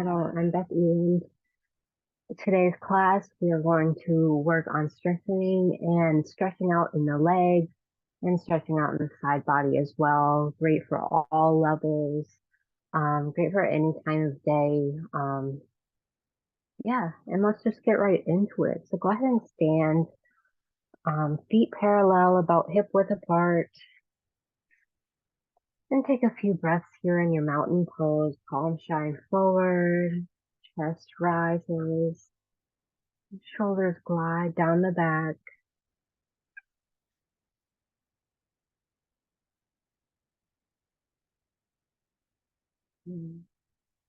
I'm Becky. In today's class, we are going to work on strengthening and stretching out in the legs and stretching out in the side body as well. Great for all levels. Great for any time of day. Yeah, and let's just get right into it. So go ahead and stand, feet parallel, about hip width apart, and take a few breaths here in your mountain pose. Palms shine forward, chest rises. Shoulders glide down the back.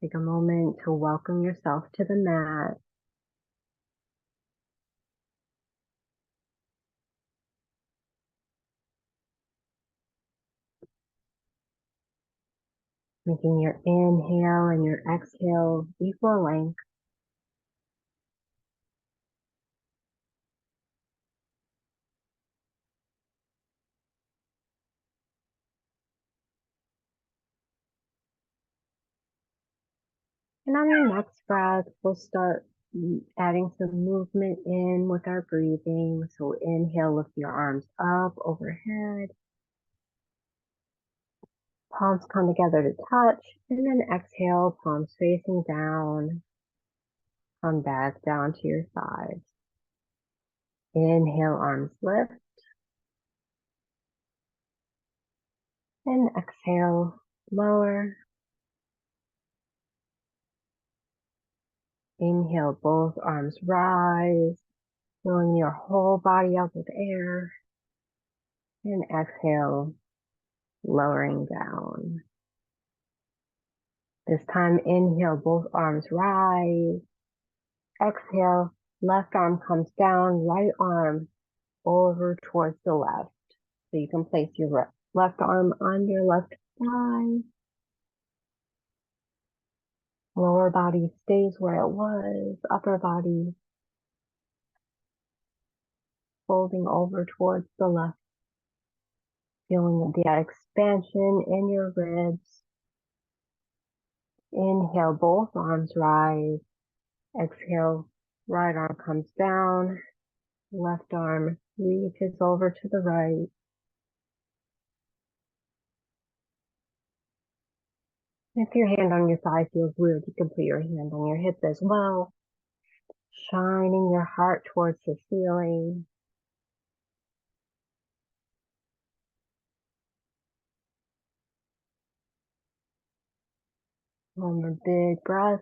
Take a moment to welcome yourself to the mat. Making your inhale and your exhale equal length. And on your next breath, we'll start adding some movement in with our breathing. So inhale, lift your arms up overhead. Palms come together to touch. And then exhale, palms facing down. Come back down to your sides. Inhale, arms lift. And exhale, lower. Inhale, both arms rise, filling your whole body up with air. And exhale, lowering down. This time, inhale, both arms rise. Exhale, left arm comes down, right arm over towards the left. So you can place your left arm on your left thigh. Lower body stays where it was. Upper body folding over towards the left. Feeling that expansion in your ribs. Inhale, both arms rise. Exhale, right arm comes down. Left arm reaches over to the right. If your hand on your thigh feels weird, you can put your hand on your hip as well. Shining your heart towards the ceiling. One more big breath.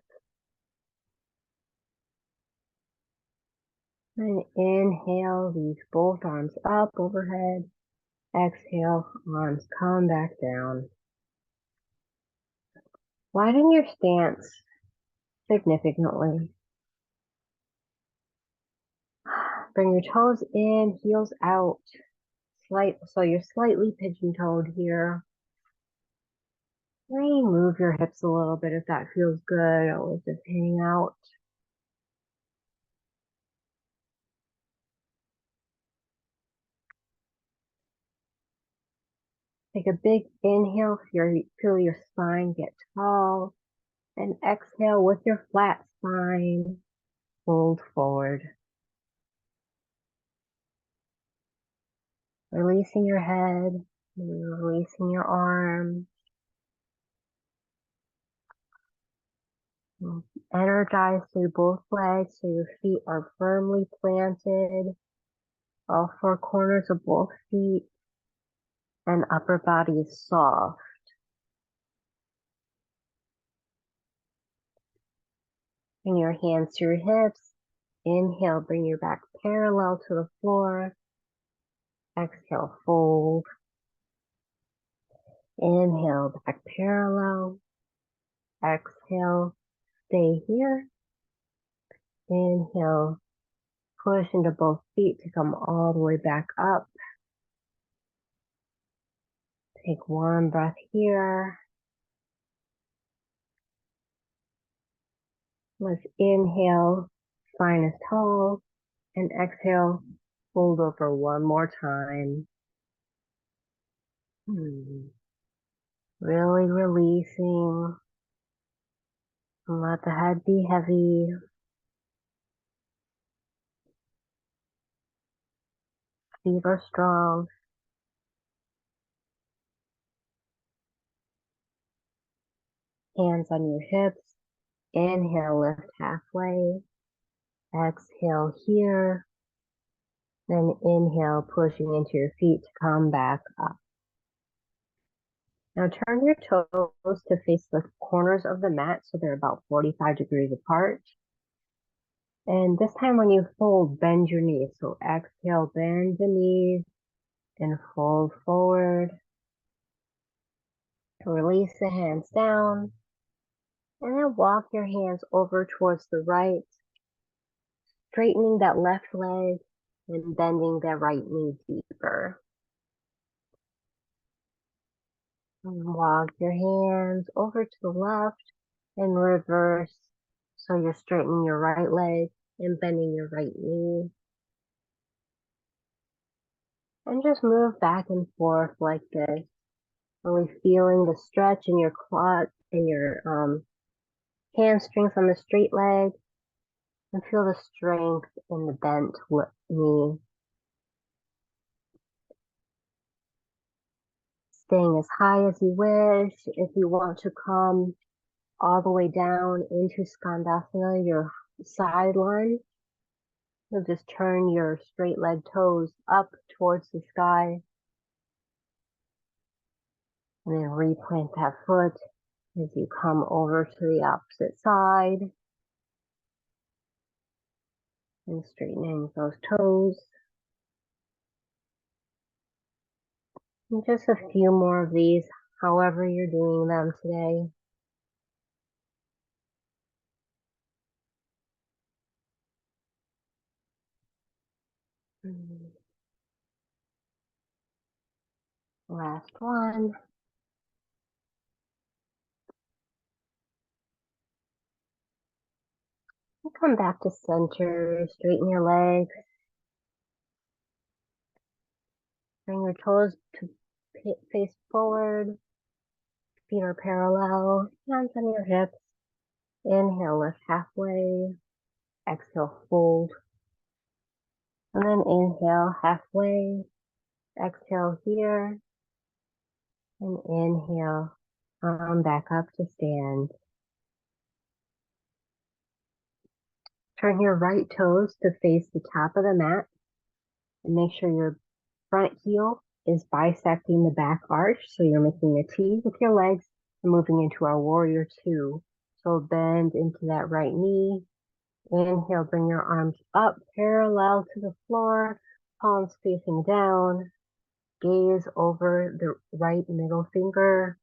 And inhale, reach both arms up overhead. Exhale, arms come back down. Widen your stance significantly. Bring your toes in, heels out. So you're slightly pigeon-toed here. Move your hips a little bit if that feels good, or just hang out. Take a big inhale, feel your spine get tall, and exhale with your flat spine, fold forward. Releasing your head, releasing your arms. Energize through both legs so your feet are firmly planted. All four corners of both feet and upper body is soft. Bring your hands to your hips. Inhale, bring your back parallel to the floor. Exhale, fold. Inhale, back parallel. Exhale, stay here. Inhale, push into both feet to come all the way back up. Take one breath here. Let's inhale, spine is tall, and exhale, fold over one more time. Really releasing And let the head be heavy. Feet are strong. Hands on your hips. Inhale, lift halfway. Exhale here. Then inhale, pushing into your feet to come back up. Now turn your toes to face the corners of the mat so they're about 45 degrees apart. And this time when you fold, bend your knees. So exhale, bend the knees and fold forward. Release the hands down. And then walk your hands over towards the right, straightening that left leg and bending that right knee deeper. And walk your hands over to the left and reverse. So you're straightening your right leg and bending your right knee. And just move back and forth like this, really feeling the stretch in your quad and your hamstrings on the straight leg, and feel the strength in the bent knee. Staying as high as you wish. If you want to come all the way down into Skandasana, your side lunge, you'll just turn your straight leg toes up towards the sky and then replant that foot as you come over to the opposite side and straightening those toes. And just a few more of these, however you're doing them today. Last one. And come back to center, straighten your legs. Bring your toes to face forward. Feet are parallel, hands on your hips. Inhale, lift halfway. Exhale, fold. And then inhale, halfway. Exhale here. And inhale, come back up to stand. Turn your right toes to face the top of the mat. And make sure your front heel is bisecting the back arch. So you're making a T with your legs and moving into our warrior two. So bend into that right knee. Inhale, bring your arms up parallel to the floor, palms facing down. Gaze over the right middle finger.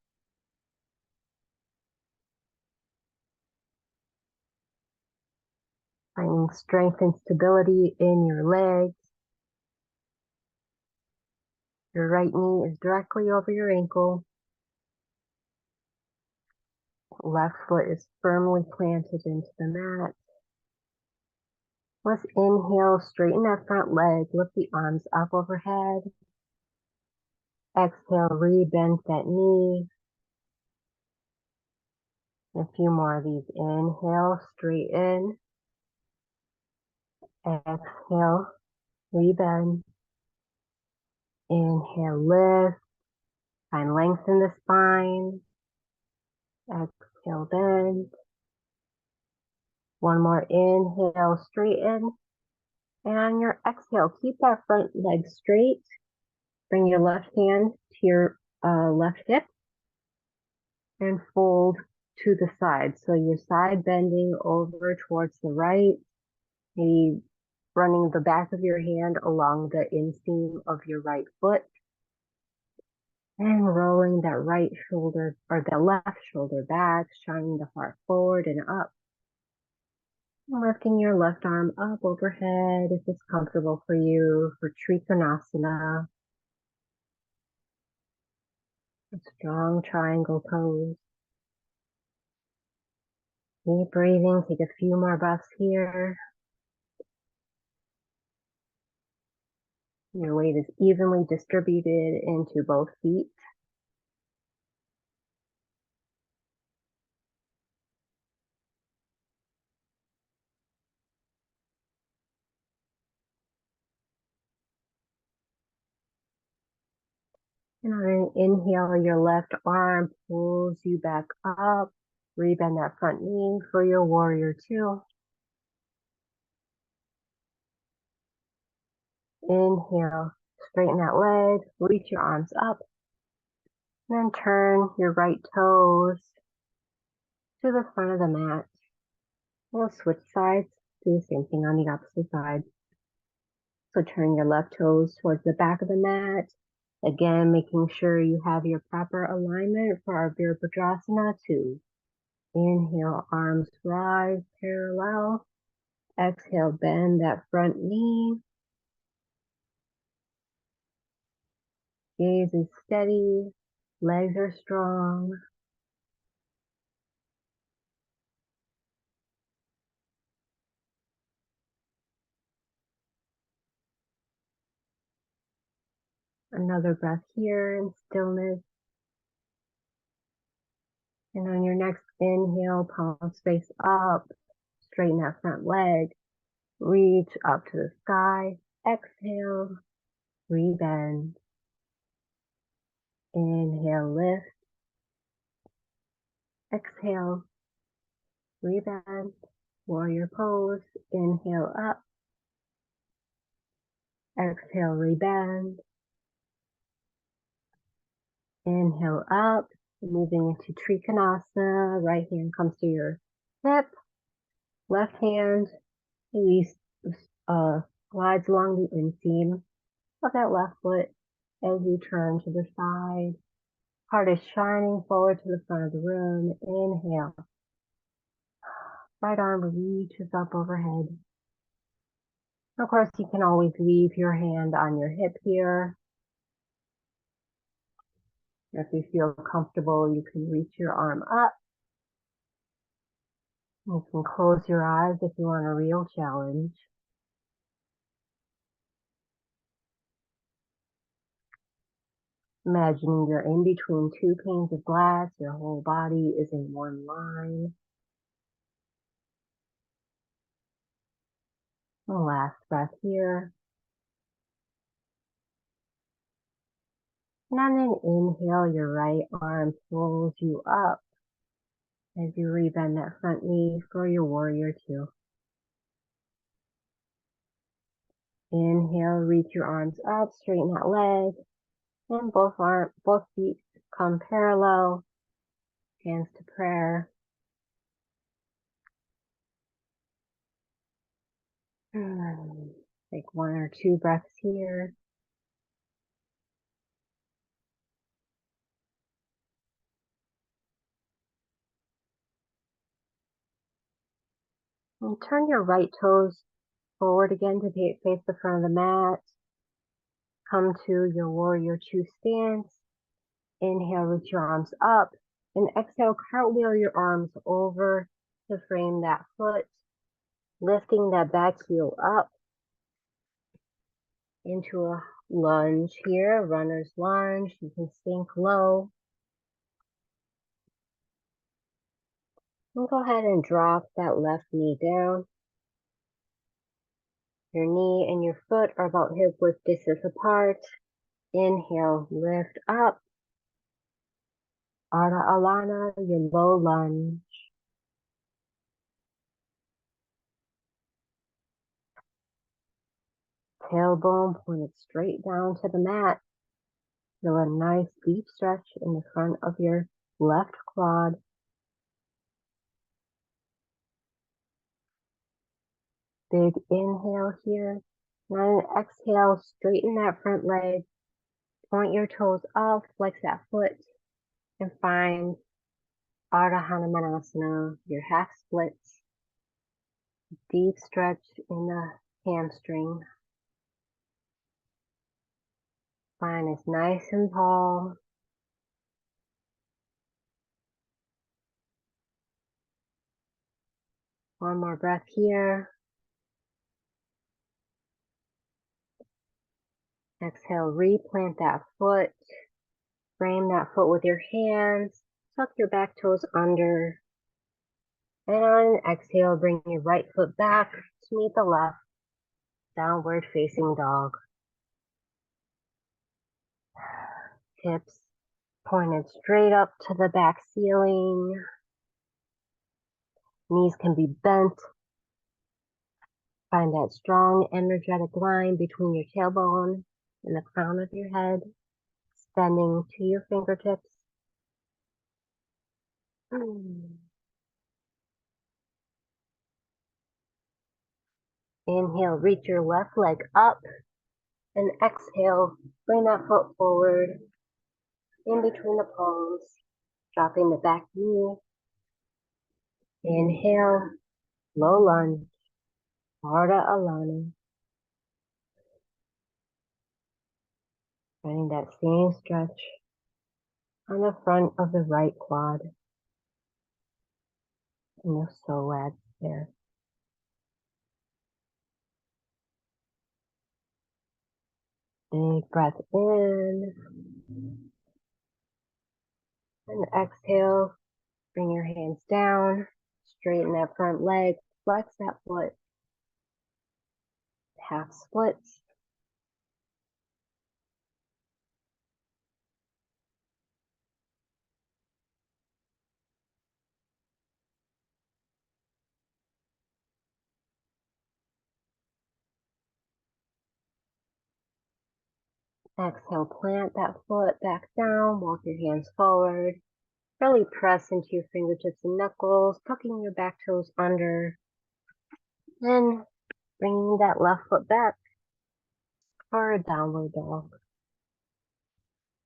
Finding strength and stability in your legs. Your right knee is directly over your ankle. Left foot is firmly planted into the mat. Let's inhale, straighten that front leg, lift the arms up overhead. Exhale, re-bend that knee. A few more of these. Inhale, straighten. Exhale, re-bend. Inhale, lift. Find length in the spine. Exhale, bend. One more inhale, straighten. And on your exhale, keep that front leg straight. Bring your left hand to your left hip and fold to the side. So your side bending over towards the right, maybe running the back of your hand along the inseam of your right foot and rolling that right shoulder or the left shoulder back, shining the heart forward and up. Lifting your left arm up overhead if it's comfortable for you for Trikonasana. A strong triangle pose. Deep breathing, take a few more breaths here. Your weight is evenly distributed into both feet. And on an inhale, your left arm pulls you back up. Rebend that front knee for your warrior two. Inhale, straighten that leg, reach your arms up. Then turn your right toes to the front of the mat. We'll switch sides, do the same thing on the opposite side. So turn your left toes towards the back of the mat. Again, making sure you have your proper alignment for our Virabhadrasana 2. Inhale, arms rise parallel. Exhale, bend that front knee. Gaze is steady. Legs are strong. Another breath here in stillness. And on your next inhale, palms face up. Straighten that front leg. Reach up to the sky. Exhale, rebend. Inhale, lift. Exhale, rebend. Warrior pose. Inhale up. Exhale, rebend. Inhale up. Moving into Trikonasana. Right hand comes to your hip. Left hand maybe glides along the inseam of that left foot as you turn to the side. Heart is shining forward to the front of the room. Inhale. Right arm reaches up overhead. Of course, you can always leave your hand on your hip here. If you feel comfortable, you can reach your arm up. You can close your eyes if you want a real challenge. Imagining you're in between two panes of glass, your whole body is in one line. And last breath here. And on an inhale, your right arm pulls you up as you rebend that front knee for your warrior two. Inhale, reach your arms up, straighten that leg, and both feet come parallel, hands to prayer. Take one or two breaths here. And turn your right toes forward again to face the front of the mat. Come to your warrior two stance. Inhale, reach your arms up. And exhale, cartwheel your arms over to frame that foot. Lifting that back heel up into a lunge here, runner's lunge. You can sink low. And go ahead and drop that left knee down. Your knee and your foot are about hip width distance apart. Inhale, lift up. Ardha Alana, your low lunge. Tailbone pointed straight down to the mat. Feel a nice deep stretch in the front of your left quad. Big inhale here. And exhale, straighten that front leg. Point your toes up, flex that foot, and find Ardha Hanumanasana, your half splits. Deep stretch in the hamstring. Spine is nice and tall. One more breath here. Exhale, replant that foot. Frame that foot with your hands. Tuck your back toes under. And on an exhale, bring your right foot back to meet the left. Downward facing dog. fingertips pointed straight up to the back ceiling. Knees can be bent. Find that strong, energetic line between your tailbone and the crown of your head, extending to your fingertips. Inhale, reach your left leg up, and exhale, bring that foot forward in between the palms, dropping the back knee. Inhale, low lunge, Ardha Alana. Finding that same stretch on the front of the right quad and the psoas there. Big breath in and exhale. Bring your hands down, straighten that front leg, flex that foot, half splits. Exhale, plant that foot back down, walk your hands forward. Really press into your fingertips and knuckles, tucking your back toes under, and bringing that left foot back for a downward dog.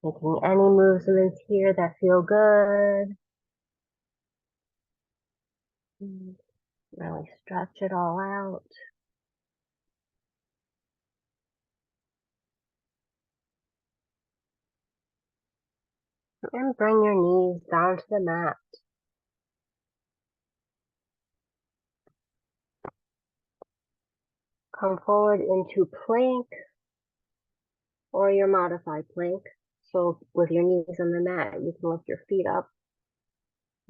Making any movements here that feel good. Really stretch it all out. And bring your knees down to the mat. Come forward into plank or your modified plank. So with your knees on the mat, you can lift your feet up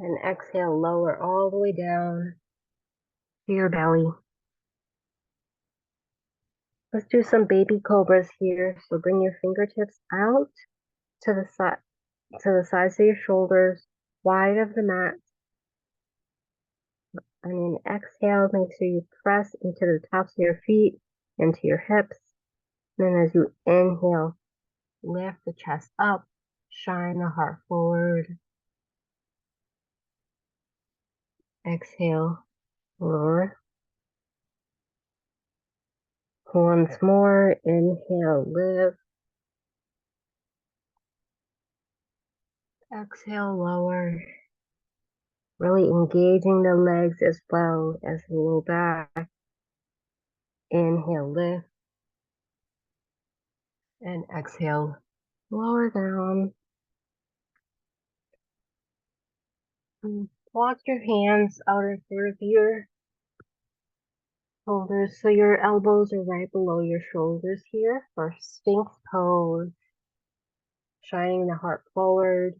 and exhale, lower all the way down to your belly. Let's do some baby cobras here. So bring your fingertips out to the side, to the sides of your shoulders, wide of the mat. And then exhale, make sure you press into the tops of your feet, into your hips. And then as you inhale, lift the chest up, shine the heart forward. Exhale, lower. Once more, inhale, lift. Exhale, lower. Really engaging the legs as well as the low back. Inhale, lift. And exhale, lower down. Walk your hands out in front of your shoulders so your elbows are right below your shoulders here for Sphinx pose. Shining the heart forward.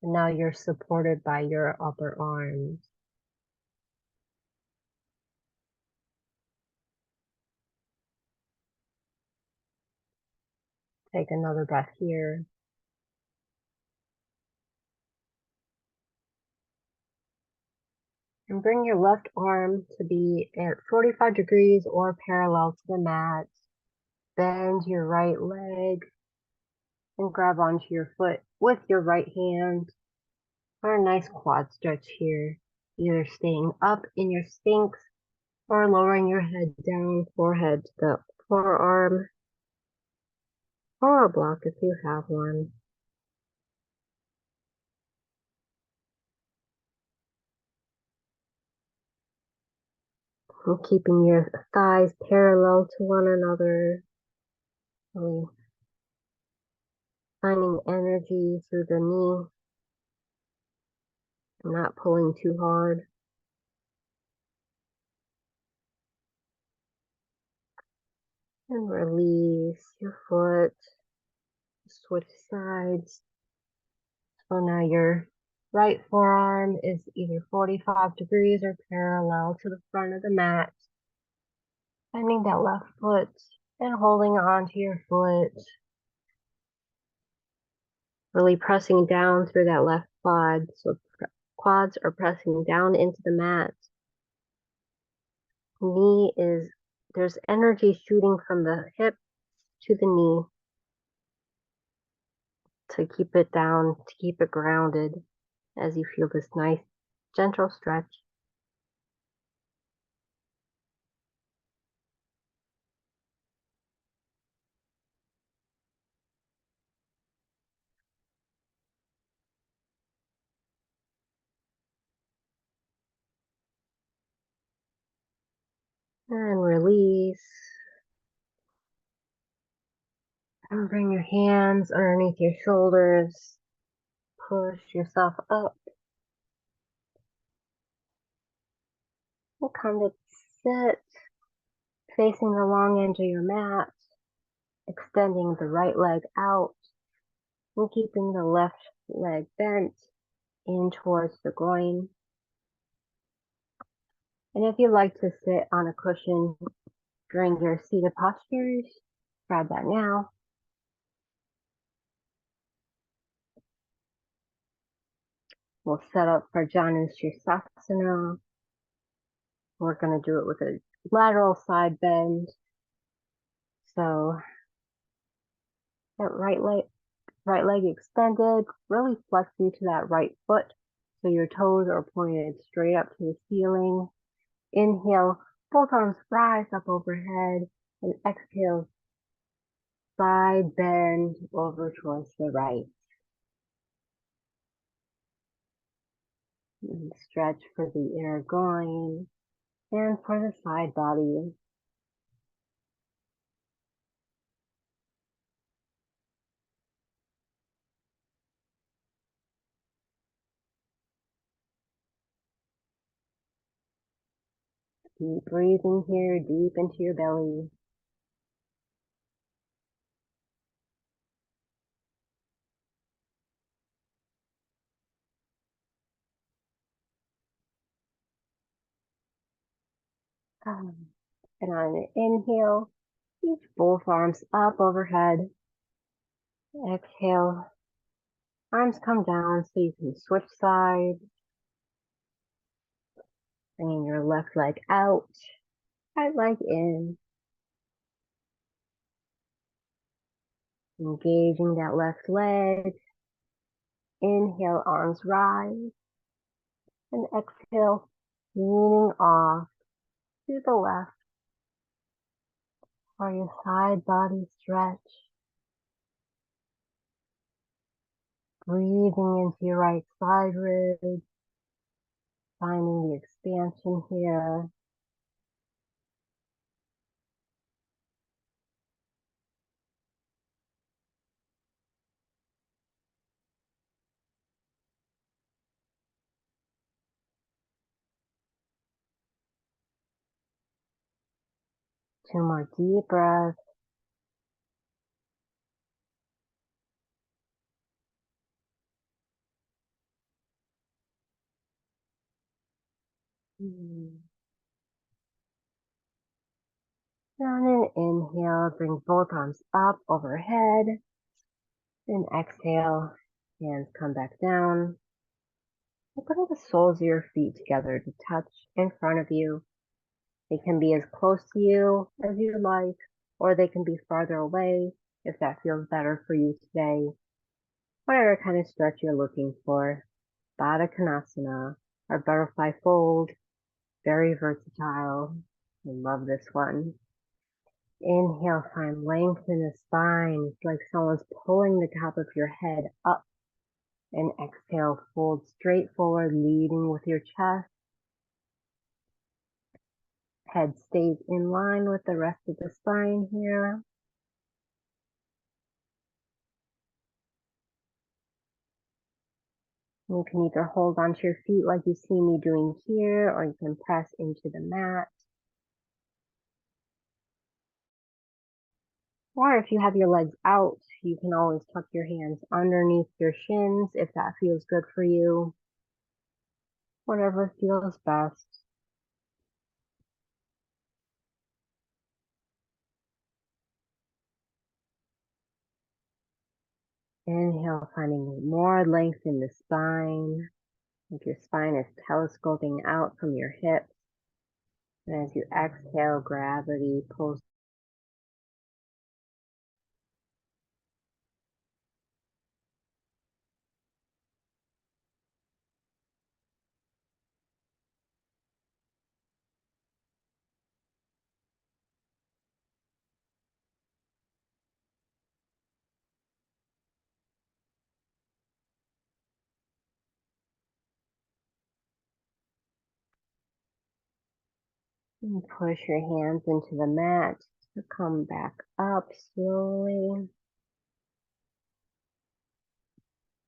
And now you're supported by your upper arms. Take another breath here. And bring your left arm to be at 45 degrees or parallel to the mat. Bend your right leg and grab onto your foot with your right hand for a nice quad stretch here. Either staying up in your Sphinx or lowering your head down, forehead to the forearm, or a block if you have one. And keeping your thighs parallel to one another. Really finding energy through the knee. Not pulling too hard. And release your foot. Switch sides. So now your right forearm is either 45 degrees or parallel to the front of the mat. Bending that left foot and holding on to your foot. Really pressing down through that left quad. So quads are pressing down into the mat. Knee is, there's energy shooting from the hip to the knee to keep it down, to keep it grounded as you feel this nice, gentle stretch. And release. And bring your hands underneath your shoulders. Push yourself up. And come to sit, facing the long edge of your mat, extending the right leg out and keeping the left leg bent in towards the groin. And if you like to sit on a cushion during your seated postures, grab that now. We'll set up for Janu Sirsasana. We're going to do it with a lateral side bend. So that right leg extended, really flex into that right foot. So your toes are pointed straight up to the ceiling. Inhale, both arms rise up overhead, and exhale, side bend over towards the right. And stretch for the inner groin and for the side body. Keep breathing here, deep into your belly. And on an inhale, reach both arms up overhead. Exhale, arms come down so you can switch sides. Bringing your left leg out, right leg in. Engaging that left leg. Inhale, arms rise. And exhale, leaning off to the left for your side body stretch. Breathing into your right side ribs, finding the expansion here. Two more deep breaths. And on an inhale, bring both arms up overhead. And exhale, hands come back down. And bring the soles of your feet together to touch in front of you. They can be as close to you as you like, or they can be farther away if that feels better for you today. Whatever kind of stretch you're looking for. Baddha Konasana, or butterfly fold, very versatile. I love this one. Inhale, find length in the spine. It's like someone's pulling the top of your head up. And exhale, fold straight forward, leading with your chest. Head stays in line with the rest of the spine here. You can either hold onto your feet like you see me doing here, or you can press into the mat. Or if you have your legs out, you can always tuck your hands underneath your shins if that feels good for you. Whatever feels best. Inhale, finding more length in the spine. Like your spine is telescoping out from your hips. And as you exhale, gravity pulls and push your hands into the mat to come back up slowly.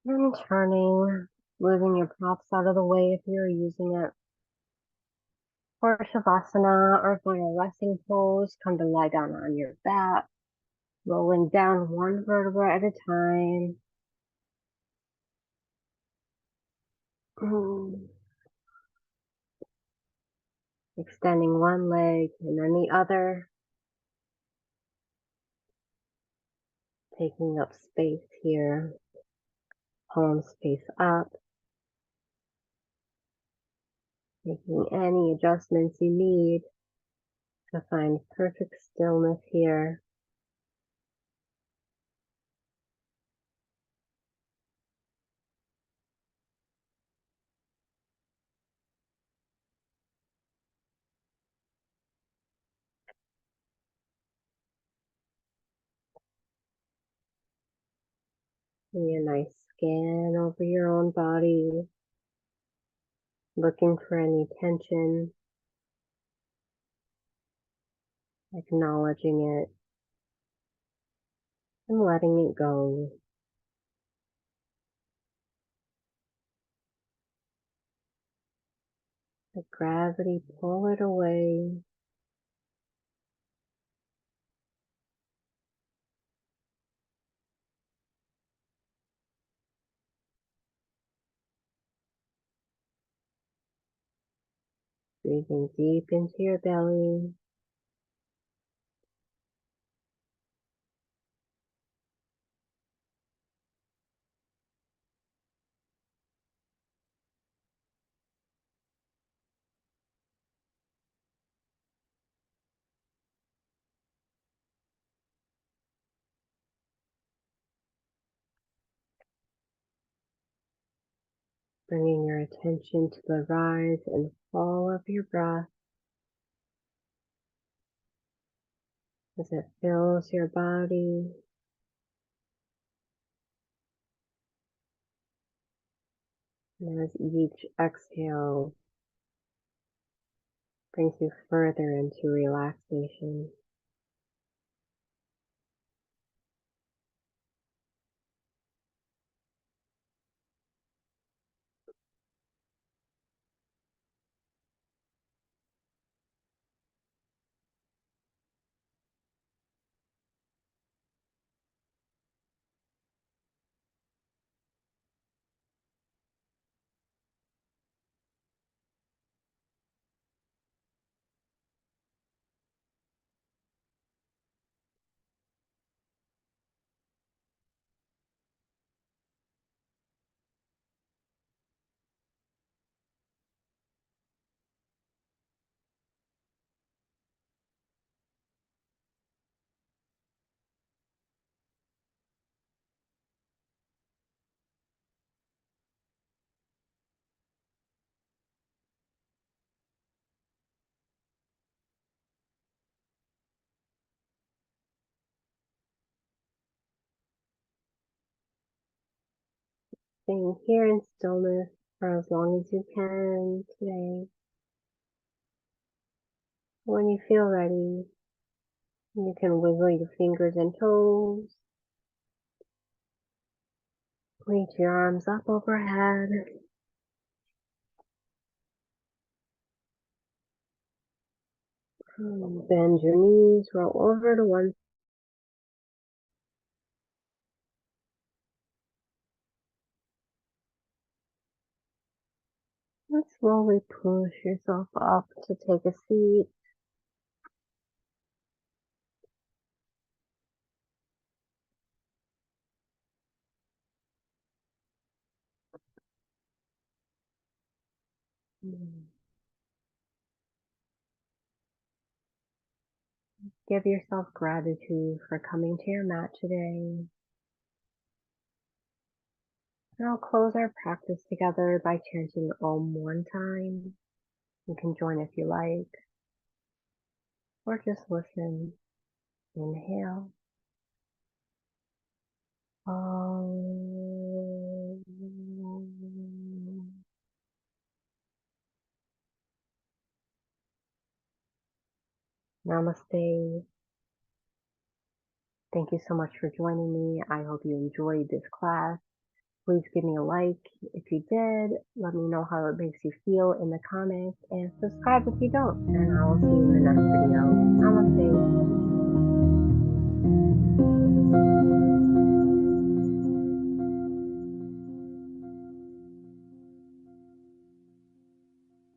And turning, moving your props out of the way if you're using it for Shavasana, or if you're in a resting pose, come to lie down on your back, rolling down one vertebra at a time. Extending one leg and then the other, taking up space here, palms face up, making any adjustments you need to find perfect stillness here. Doing a nice scan over your own body, looking for any tension, acknowledging it, and letting it go. Let gravity pull it away. Breathing deep into your belly. Bringing your attention to the rise and fall of your breath as it fills your body. And as each exhale brings you further into relaxation. Staying here in stillness for as long as you can today. When you feel ready, you can wiggle your fingers and toes. Reach your arms up overhead. Bend your knees, roll over to one. And slowly push yourself up to take a seat. Give yourself gratitude for coming to your mat today. And I'll close our practice together by chanting Om one time. You can join if you like, or just listen. Inhale. Om. Namaste. Thank you so much for joining me. I hope you enjoyed this class. Please give me a like if you did. Let me know how it makes you feel in the comments, and subscribe if you don't. And I will see you in the next video. Namaste.